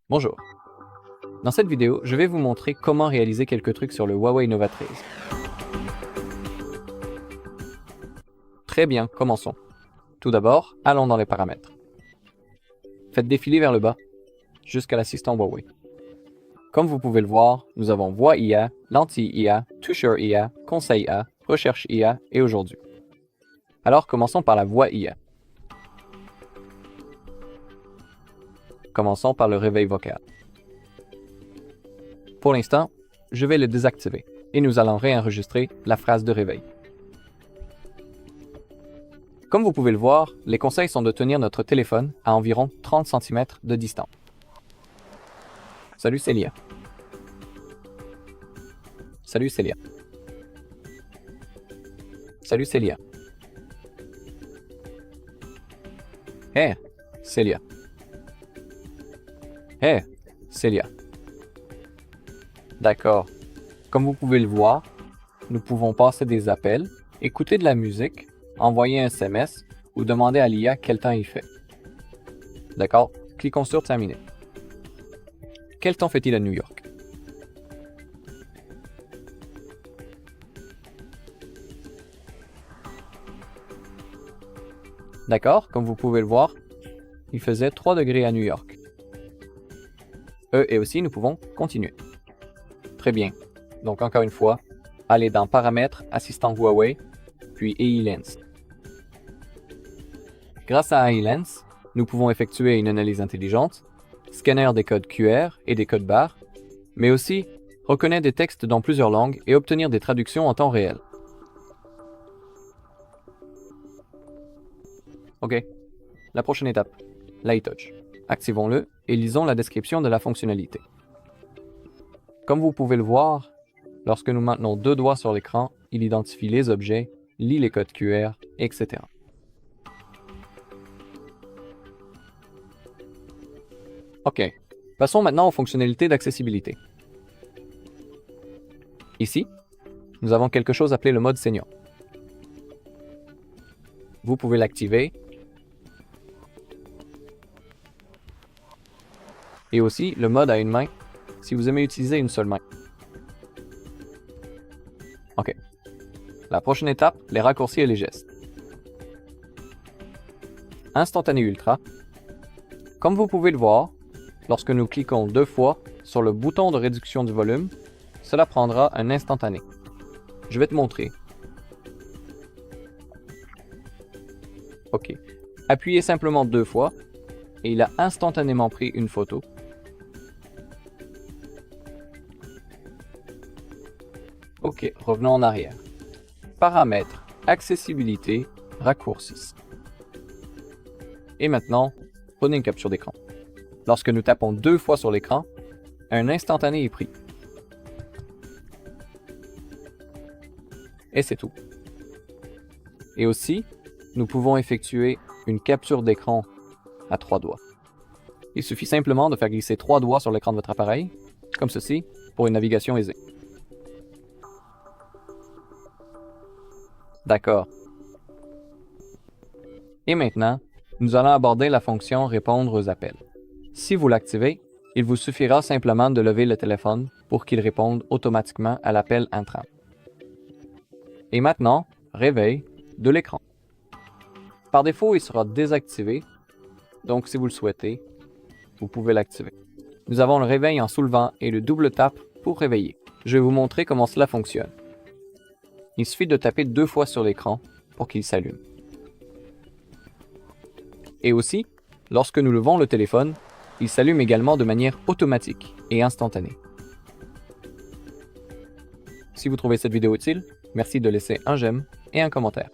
Bonjour. Dans cette vidéo, je vais vous montrer comment réaliser quelques trucs sur le Huawei Nova 13. Très bien, commençons. Tout d'abord, allons dans les paramètres. Faites défiler vers le bas, jusqu'à l'assistant Huawei. Comme vous pouvez le voir, nous avons Voix IA, Lentille IA, Toucheur IA, Conseil IA, Recherche IA et Aujourd'hui. Alors commençons par la Voix IA. Commençons par le réveil vocal. Pour l'instant, je vais le désactiver et nous allons réenregistrer la phrase de réveil. Comme vous pouvez le voir, les conseils sont de tenir notre téléphone à environ 30 cm de distance. Salut Célia. Salut Célia. Salut Célia. Hey, Célia. Hey, Célia. D'accord. Comme vous pouvez le voir, nous pouvons passer des appels, écouter de la musique, envoyer un SMS ou demander à l'IA quel temps il fait. D'accord? Cliquons sur Terminer. Quel temps fait-il à New York? D'accord, comme vous pouvez le voir, il faisait 3 degrés à New York. Et aussi, nous pouvons continuer. Très bien. Donc, encore une fois, allez dans Paramètres, Assistant Huawei, puis AI Lens. Grâce à AI Lens, nous pouvons effectuer une analyse intelligente, scanner des codes QR et des codes barres, mais aussi reconnaître des textes dans plusieurs langues et obtenir des traductions en temps réel. OK. La prochaine étape, l'iTouch. Activons-le et lisons la description de la fonctionnalité. Comme vous pouvez le voir, lorsque nous maintenons 2 doigts sur l'écran, il identifie les objets, lit les codes QR, etc. OK. Passons maintenant aux fonctionnalités d'accessibilité. Ici, nous avons quelque chose appelé le mode senior. Vous pouvez l'activer et aussi le mode à une main si vous aimez utiliser une seule main. OK. La prochaine étape, les raccourcis et les gestes. Instantané Ultra. Comme vous pouvez le voir, lorsque nous cliquons 2 fois sur le bouton de réduction du volume, cela prendra un instantané. Je vais te montrer. OK. Appuyez simplement 2 fois et il a instantanément pris une photo. OK, revenons en arrière. Paramètres, accessibilité, raccourcis. Et maintenant, prenez une capture d'écran. Lorsque nous tapons 2 fois sur l'écran, un instantané est pris. Et c'est tout. Et aussi, nous pouvons effectuer une capture d'écran à 3 doigts. Il suffit simplement de faire glisser 3 doigts sur l'écran de votre appareil, comme ceci, pour une navigation aisée. D'accord. Et maintenant, nous allons aborder la fonction répondre aux appels. Si vous l'activez, il vous suffira simplement de lever le téléphone pour qu'il réponde automatiquement à l'appel entrant. Et maintenant, réveil de l'écran. Par défaut, il sera désactivé, donc si vous le souhaitez, vous pouvez l'activer. Nous avons le réveil en soulevant et le double tap pour réveiller. Je vais vous montrer comment cela fonctionne. Il suffit de taper 2 fois sur l'écran pour qu'il s'allume. Et aussi, lorsque nous levons le téléphone, il s'allume également de manière automatique et instantanée. Si vous trouvez cette vidéo utile, merci de laisser un j'aime et un commentaire.